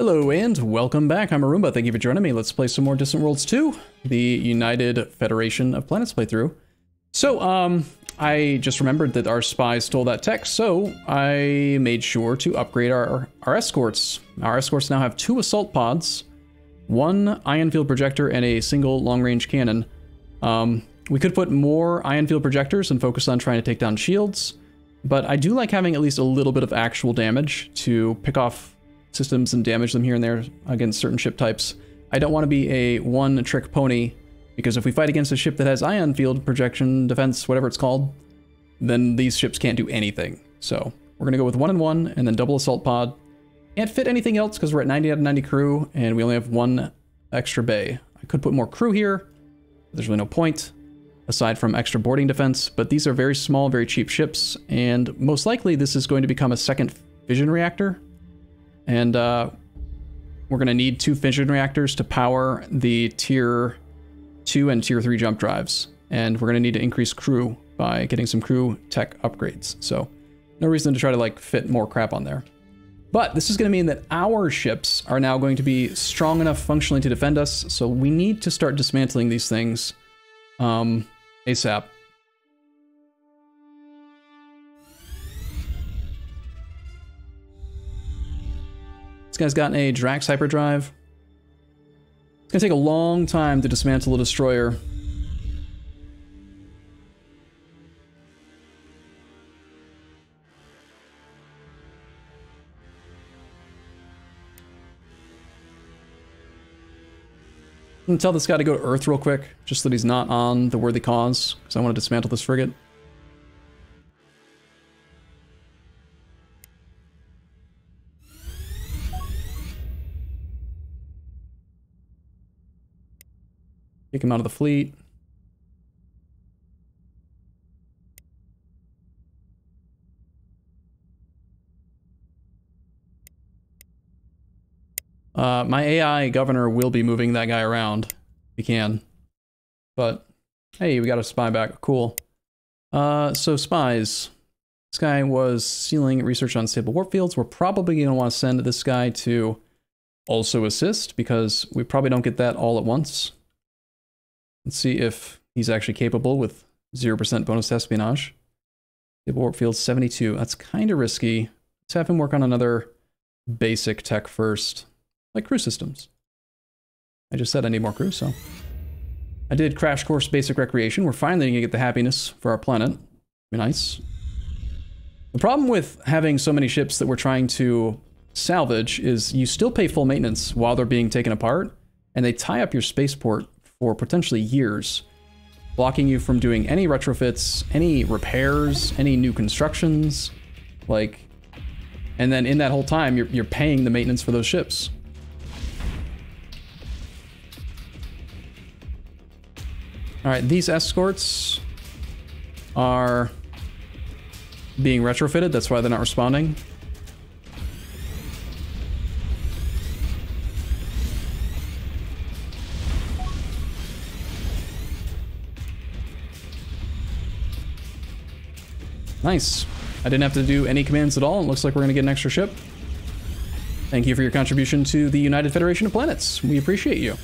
Hello and welcome back. I'm Arumba. Thank you for joining me. Let's play some more Distant Worlds 2, the United Federation of Planets playthrough. So, I just remembered that our spies stole that tech, so I made sure to upgrade our escorts. Our escorts now have 2 assault pods, 1 ion field projector, and a single long-range cannon. We could put more ion field projectors and focus on trying to take down shields, but I do like having at least a little bit of actual damage to pick off systems and damage them here and there against certain ship types. I don't want to be a one-trick pony, because if we fight against a ship that has ion field projection, defense, whatever it's called, then these ships can't do anything. So we're going to go with 1 and 1, and then double assault pod. Can't fit anything else because we're at 90 out of 90 crew, and we only have 1 extra bay. I could put more crew here, but there's really no point, aside from extra boarding defense, but these are very small, very cheap ships, and most likely this is going to become a second fission reactor. And we're going to need 2 fission reactors to power the tier 2 and tier 3 jump drives. And we're going to need to increase crew by getting some crew tech upgrades. So no reason to try to like fit more crap on there. But this is going to mean that our ships are now going to be strong enough functionally to defend us. So we need to start dismantling these things ASAP. This guy's got a Drax hyperdrive. It's gonna take a long time to dismantle a destroyer. I'm gonna tell this guy to go to Earth real quick, just so that he's not on the worthy cause, because I want to dismantle this frigate. Kick him out of the fleet. My AI governor will be moving that guy around if he can. But hey, we got a spy back. Cool. So spies. This guy was sealing research on stable warp fields. We're probably going to want to send this guy to also assist, because we probably don't get that all at once. Let's see if he's actually capable with 0% bonus to espionage. Stable warp field 72. That's kind of risky. Let's have him work on another basic tech first, like crew systems. I just said I need more crew, so. I did crash course basic recreation. We're finally going to get the happiness for our planet. Be nice. The problem with having so many ships that we're trying to salvage is you still pay full maintenance while they're being taken apart, and they tie up your spaceport for potentially years, blocking you from doing any retrofits, any repairs, any new constructions, like, and then in that whole time, you're paying the maintenance for those ships. All right, these escorts are being retrofitted, that's why they're not responding. Nice. I didn't have to do any commands at all. It looks like we're going to get an extra ship. Thank you for your contribution to the United Federation of Planets. We appreciate you.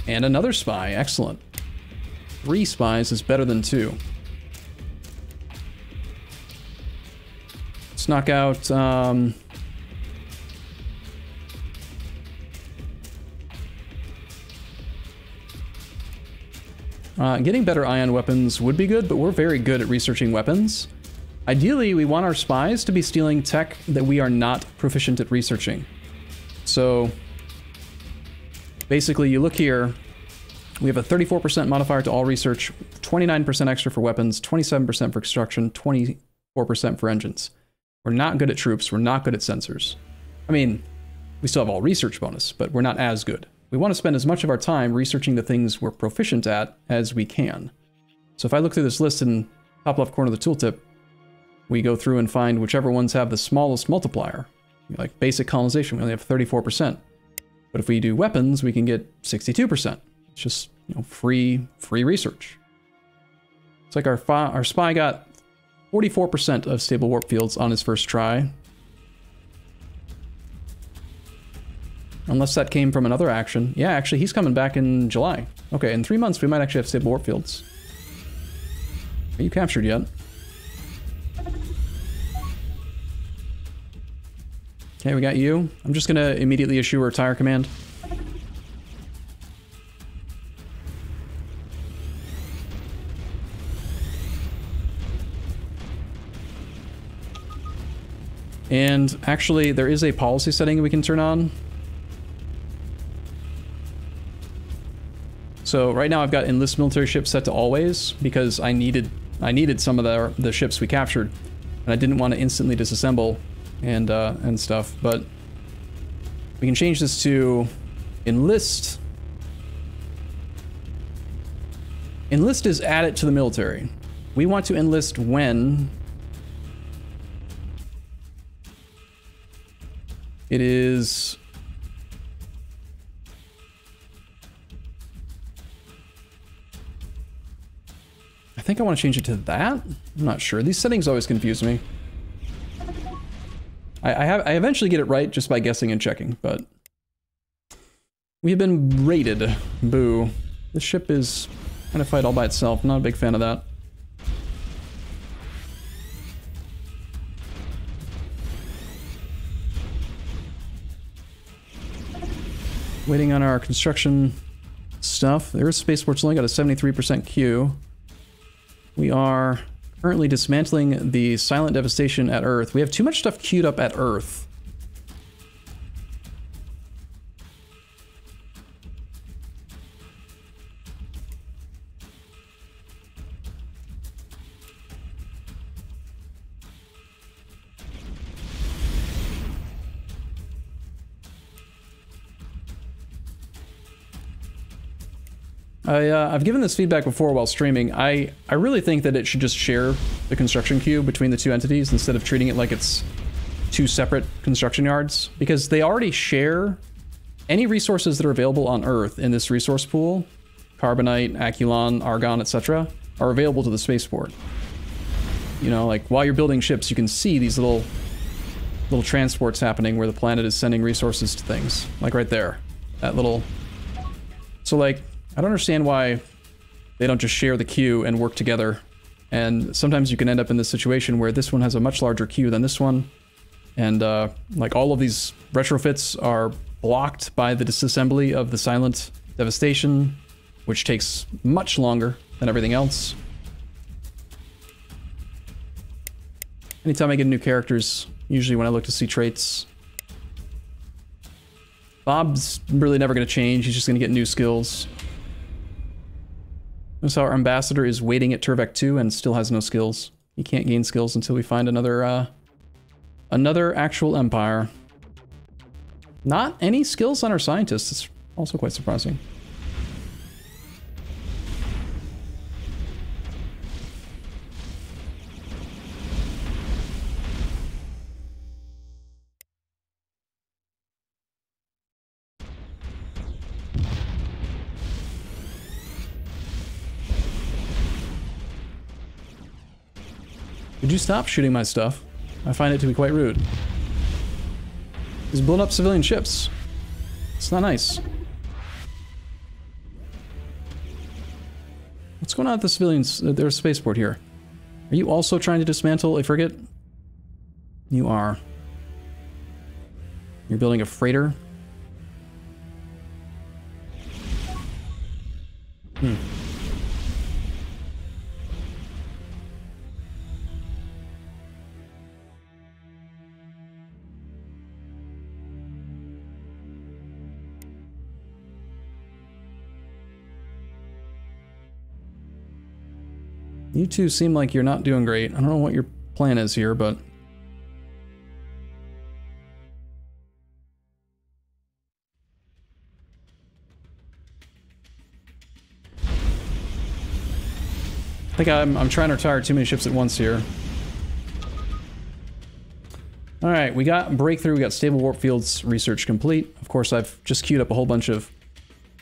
And another spy. Excellent. 3 spies is better than 2. Let's knock out... getting better ion weapons would be good, but we're very good at researching weapons. Ideally, we want our spies to be stealing tech that we are not proficient at researching. So, basically, you look here, we have a 34% modifier to all research, 29% extra for weapons, 27% for construction, 24% for engines. We're not good at troops, we're not good at sensors. I mean, we still have all research bonus, but we're not as good. We want to spend as much of our time researching the things we're proficient at as we can. So if I look through this list in top left corner of the tooltip, we go through and find whichever ones have the smallest multiplier. Like basic colonization, we only have 34%. But if we do weapons, we can get 62%. It's just, you know, free research. It's like our spy got 44% of stable warp fields on his first try. Unless that came from another action. Yeah, actually, he's coming back in July. Okay, in 3 months, we might actually have stable warp fields. Are you captured yet? Okay, we got you. I'm just gonna immediately issue a retire command. And actually, there is a policy setting we can turn on. So right now I've got enlist military ships set to always because I needed some of the ships we captured, and I didn't want to instantly disassemble and stuff. But we can change this to enlist. Enlist is add it to the military. We want to enlist when it is I think I want to change it to that. I'm not sure. These settings always confuse me. I eventually get it right just by guessing and checking, but we have been raided. Boo. This ship is kind of fight all by itself. I'm not a big fan of that. Waiting on our construction stuff. There's spaceport's only got a 73% queue. We are currently dismantling the silent devastation at Earth. We have too much stuff queued up at Earth. I've given this feedback before while streaming. I really think that it should just share the construction queue between the two entities instead of treating it like it's two separate construction yards, because they already share any resources that are available on Earth in this resource pool. Carbonite, Aculon, Argon, etc. are available to the spaceport. You know, like while you're building ships, you can see these little transports happening where the planet is sending resources to things. Like right there. That little... So like, I don't understand why they don't just share the queue and work together. And sometimes you can end up in this situation where this one has a much larger queue than this one. And like all of these retrofits are blocked by the disassembly of the silent devastation, which takes much longer than everything else. Anytime I get new characters, usually when I look to see traits, Bob's really never going to change. He's just going to get new skills. Notice how our ambassador is waiting at Turvek 2 and still has no skills. He can't gain skills until we find another actual empire. Not any skills on our scientists. It's also quite surprising. Could you stop shooting my stuff? I find it to be quite rude. He's blown up civilian ships. It's not nice. What's going on at the civilians? There's a spaceport here. Are you also trying to dismantle a frigate? You are. You're building a freighter? You two seem like you're not doing great. I don't know what your plan is here, but... I think I'm trying to retire too many ships at once here. Alright, we got breakthrough, we got stable warp fields research complete. Of course, I've just queued up a whole bunch of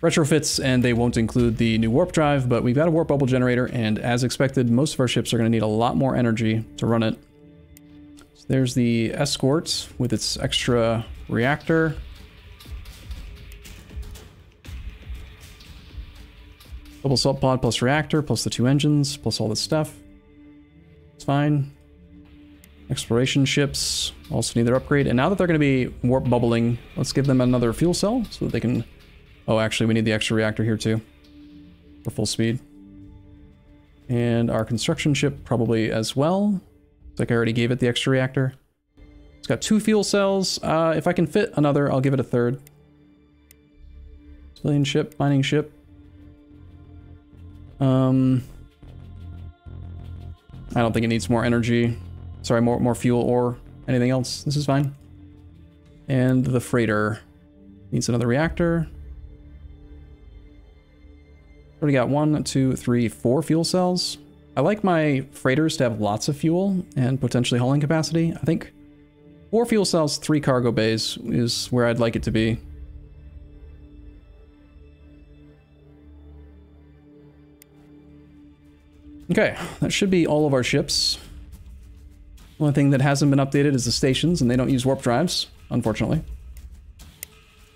retrofits, and they won't include the new warp drive, but we've got a warp bubble generator, and as expected, most of our ships are going to need a lot more energy to run it. So there's the escort with its extra reactor. Double salt pod plus reactor plus the 2 engines plus all this stuff. It's fine. Exploration ships also need their upgrade. And now that they're going to be warp bubbling, let's give them another fuel cell so that they can... Oh, actually, we need the extra reactor here too for full speed. And our construction ship probably as well. It's like I already gave it the extra reactor. It's got 2 fuel cells. If I can fit another, I'll give it a third. Civilian ship, mining ship. I don't think it needs more energy. Sorry, more fuel or anything else. This is fine. And the freighter needs another reactor. Already got 1, 2, 3, 4 fuel cells. I like my freighters to have lots of fuel and potentially hauling capacity. I think 4 fuel cells, 3 cargo bays is where I'd like it to be. Okay, that should be all of our ships. Only thing that hasn't been updated is the stations, and they don't use warp drives, unfortunately.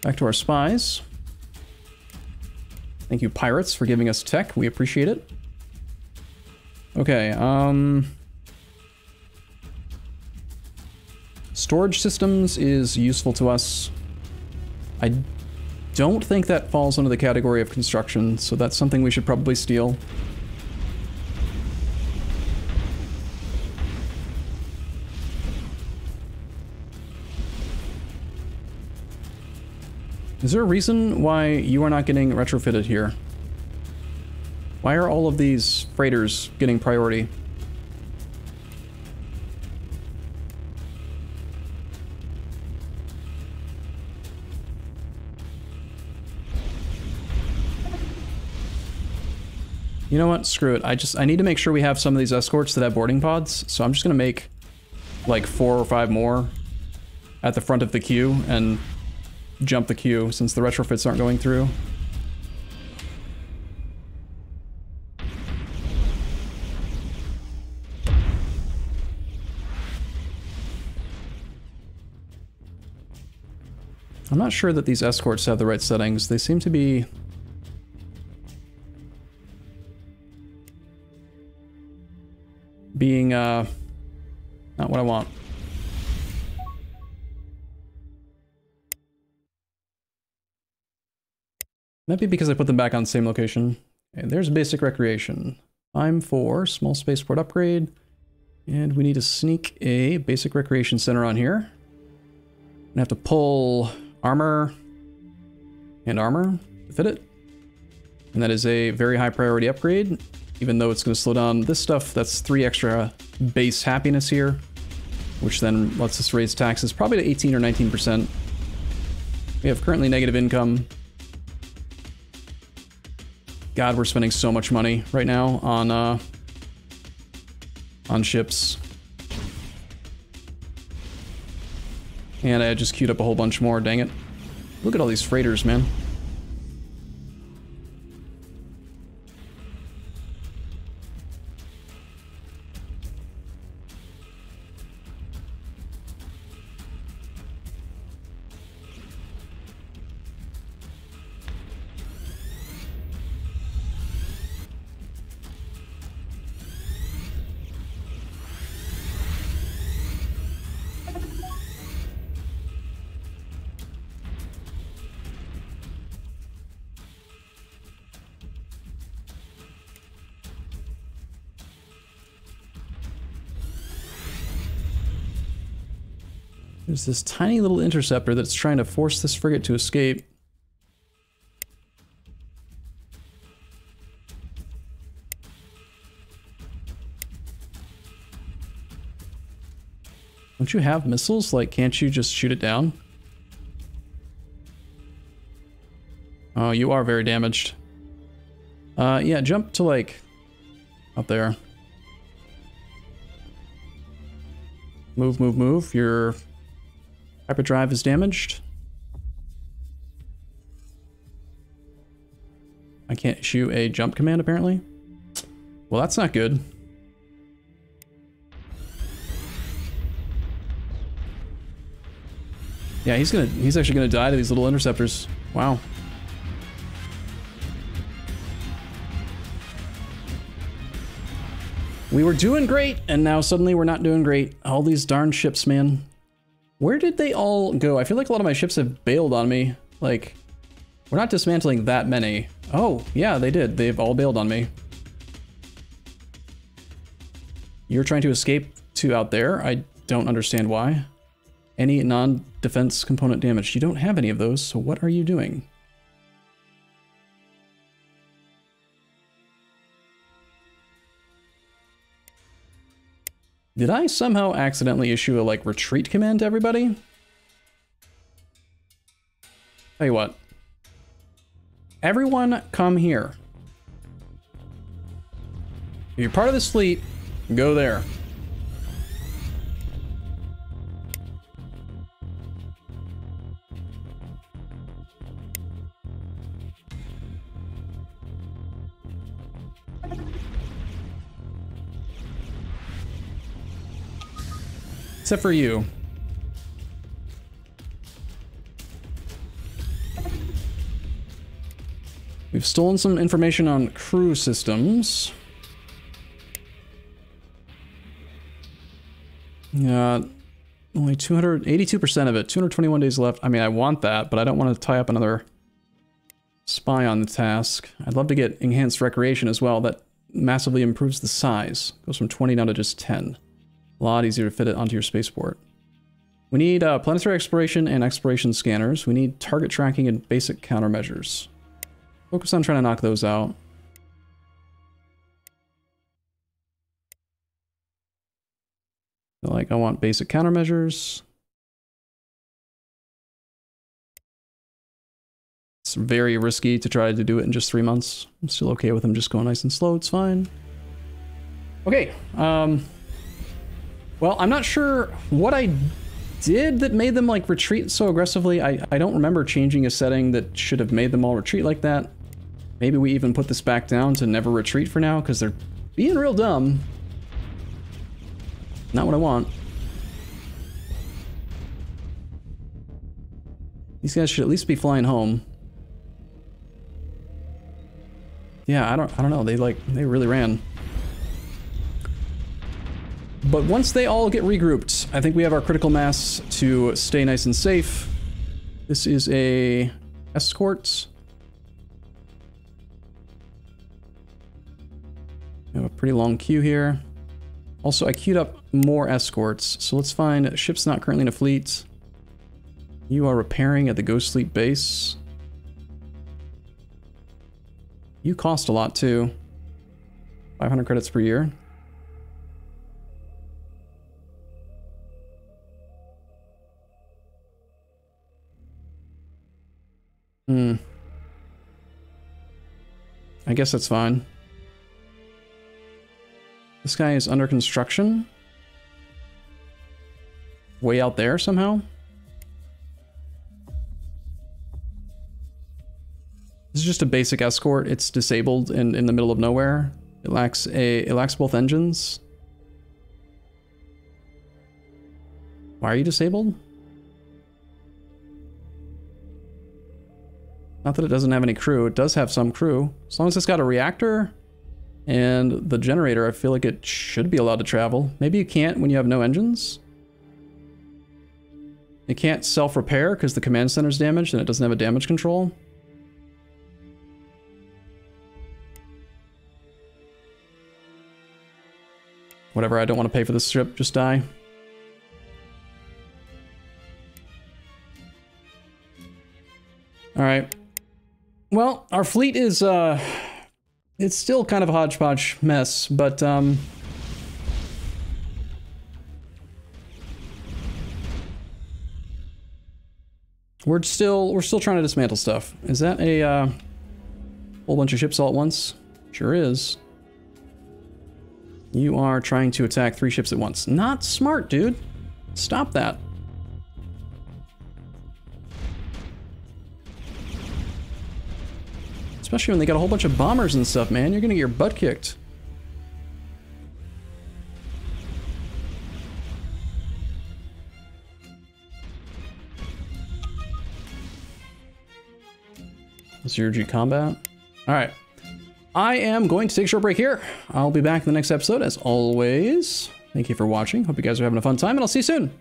Back to our spies. Thank you, pirates, for giving us tech. We appreciate it. Okay, storage systems is useful to us. I don't think that falls under the category of construction, so that's something we should probably steal. Is there a reason why you are not getting retrofitted here? Why are all of these freighters getting priority? You know what? Screw it. I need to make sure we have some of these escorts that have boarding pods, so I'm just gonna make like 4 or 5 more at the front of the queue and jump the queue since the retrofits aren't going through. I'm not sure that these escorts have the right settings. They seem to be... being, not what I want. Might be because I put them back on the same location. Okay, there's basic recreation. Time for small spaceport upgrade. And we need to sneak a basic recreation center on here. I have to pull armor and armor to fit it. And that is a very high priority upgrade, even though it's going to slow down this stuff. That's 3 extra base happiness here, which then lets us raise taxes probably to 18 or 19%. We have currently negative income. God, we're spending so much money right now on ships. And I just queued up a whole bunch more, dang it. Look at all these freighters, man. There's this tiny little interceptor that's trying to force this frigate to escape. Don't you have missiles? Like, can't you just shoot it down? Oh, you are very damaged. Yeah, jump to, like, up there. Move, move, move. Your hyperdrive is damaged. I can't issue a jump command, apparently. Well, that's not good. Yeah, he's actually gonna die to these little interceptors. Wow. We were doing great, and now suddenly we're not doing great. All these darn ships, man. Where did they all go? I feel like a lot of my ships have bailed on me. Like, we're not dismantling that many. Oh, yeah, they did. They've all bailed on me. You're trying to escape to out there? I don't understand why. Any non-defense component damage. You don't have any of those, so what are you doing? Did I somehow accidentally issue a, like, retreat command to everybody? Tell you what. Everyone come here. If you're part of this fleet, go there. Except for you. We've stolen some information on crew systems. Only 82% of it, 221 days left. I mean, I want that, but I don't want to tie up another spy on the task. I'd love to get enhanced recreation as well. That massively improves the size. Goes from 20 down to just 10. A lot easier to fit it onto your spaceport. We need planetary exploration and exploration scanners. We need target tracking and basic countermeasures. Focus on trying to knock those out. Like, I want basic countermeasures. It's very risky to try to do it in just 3 months. I'm still okay with them just going nice and slow. It's fine. Okay. Well, I'm not sure what I did that made them, like, retreat so aggressively. I don't remember changing a setting that should have made them all retreat like that. Maybe we even put this back down to never retreat for now, because they're being real dumb. Not what I want. These guys should at least be flying home. Yeah, I don't know. They really ran. But once they all get regrouped, I think we have our critical mass to stay nice and safe. This is a escort. We have a pretty long queue here. Also, I queued up more escorts, so let's find ships not currently in a fleet. You are repairing at the Ghost Fleet base. You cost a lot too. 500 credits per year. I guess that's fine. This guy is under construction. Way out there somehow. This is just a basic escort. It's disabled in the middle of nowhere. It lacks both engines. Why are you disabled? Not that it doesn't have any crew. It does have some crew. As long as it's got a reactor and the generator, I feel like it should be allowed to travel. Maybe you can't when you have no engines. It can't self-repair because the command center's damaged and it doesn't have a damage control. Whatever, I don't want to pay for this ship. Just die. Alright. Well, our fleet is, it's still kind of a hodgepodge mess, but, we're still trying to dismantle stuff. Is that a, whole bunch of ships all at once? Sure is. You are trying to attack 3 ships at once. Not smart, dude. Stop that. Especially when they got a whole bunch of bombers and stuff, man. You're gonna get your butt kicked. Zero G combat. Alright. I am going to take a short break here. I'll be back in the next episode as always. Thank you for watching. Hope you guys are having a fun time, and I'll see you soon.